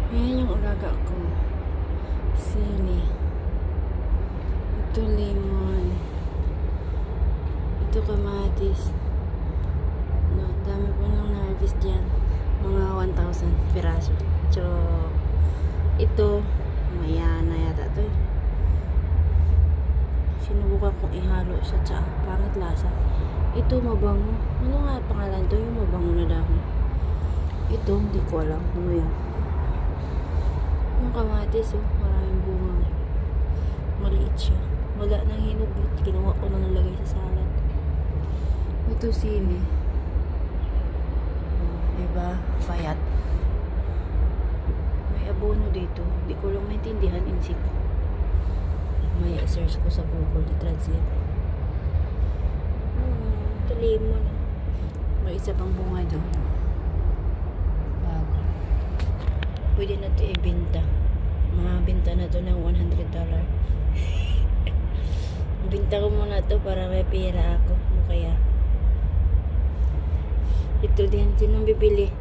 Ayan yung ulaga ko. Sili. Ito lemon. Ito kamatis. No, dami po nang na-harvest dyan. Mga 1,000 piraso. So, ito, mayana yata ito eh. Sinubukan kong ihalo sa tsa. Pangit lasa. Ito mabango. Ano nga pangalan to? Yung mabango na dahon. Ito, hindi ko alam. Ano yan? Yung kamatis, oh, maraming bunga. Maliit siya. Wala nang hinog. Kinuha ko na nalagay sa salad. Ito sili. Diba? Payat. May abono dito. Hindi ko lang maintindihan in situ. May search ko sa Google i-translate. Ito lemon. May isa pang bunga doon. Bago. Pwede na ito ibenta. Mabenta na ito ng $100. Binta ko muna ito para may pera ako. O kaya ito din. Sinong bibili?